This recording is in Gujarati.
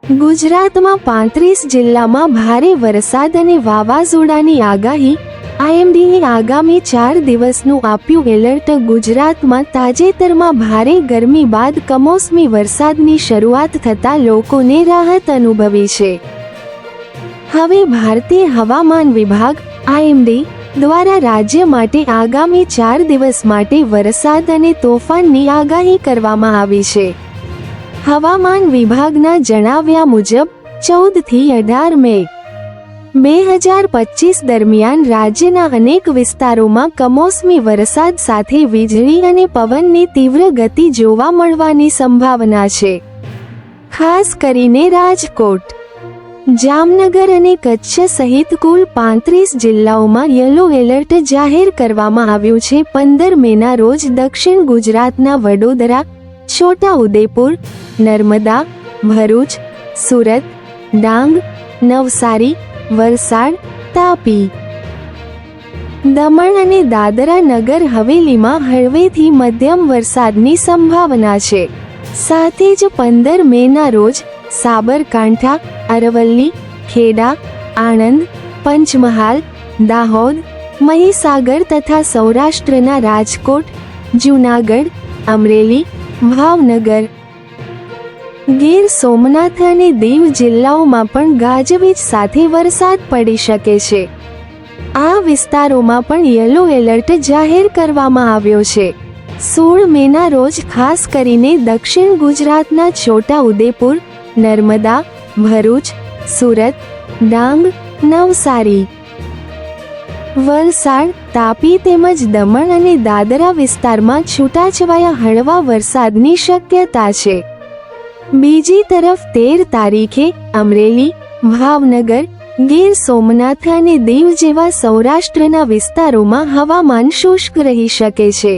ગુજરાતમાં 35 જિલ્લામાં ભારે વરસાદ અને વાવાઝોડાની આગાહી। આઈએમડીએ આગામી 4 દિવસનું આપ્યું એલર્ટ। ગુજરાતમાં તાજેતરમાં ભારે ગરમી બાદ કમોસમી વરસાદની શરૂઆત થતાં લોકોને રાહત અનુભવી છે। હવે ભારતીય હવામાન વિભાગ આઈએમડી દ્વારા રાજ્ય માટે આગામી 4 દિવસ માટે વરસાદ અને તોફાનની આગાહી કરવામાં આવી છે। હવામાન વિભાગના જણાવ્યા મુજબ 14 થી 18 મે 2025 દરમિયાન રાજ્યના અનેક વિસ્તારોમાં કમોસમી વરસાદ સાથે વીજળી અને પવનની તીવ્ર ગતિ જોવા મળવાની સંભાવના છે। ખાસ કરીને રાજકોટ, જામનગર અને કચ્છ સહિત કુલ 35 જિલ્લાઓમાં યલો એલર્ટ જાહેર કરવામાં આવ્યું છે। 15 મેના રોજ દક્ષિણ ગુજરાતના વડોદરા, છોટા ઉદેપુર, નર્મદા, ભરૂચ, સુરત, ડાંગ, નવસારી, વલસાડ, તાપી, દમણ અને દાદરા નગર હવેલીમાં હળવેથી મધ્યમ વરસાદની સંભાવના છે। સાથે જ 15 મેના રોજ સાબરકાંઠા, અરવલ્લી, ખેડા, આણંદ, પંચમહાલ, દાહોદ, મહીસાગર તથા સૌરાષ્ટ્રના રાજકોટ, જૂનાગઢ, અમરેલી, ભાવનગર, ગીર સોમનાથ અને દીવ જિલ્લાઓમાં પણ ગાજવીજ સાથે વરસાદ પડી શકે છે। આ વિસ્તારોમાં પણ યલો એલર્ટ જાહેર કરવામાં આવ્યો છે। 16 મેના રોજ ખાસ કરીને દક્ષિણ ગુજરાતના છોટા ઉદેપુર, નર્મદા, ભરૂચ, સુરત, ડાંગ, નવસારી, વલસાડ, તાપી તેમજ દમણ અને દાદરા વિસ્તારમાં છૂટાછવાયા હળવા વરસાદની શક્યતા છે। બીજી તરફ 13 તારીખે અમરેલી, ભાવનગર, ગીર સોમનાથ અને દીવ જેવા સૌરાષ્ટ્રના વિસ્તારોમાં હવામાન શુષ્ક રહી શકે છે।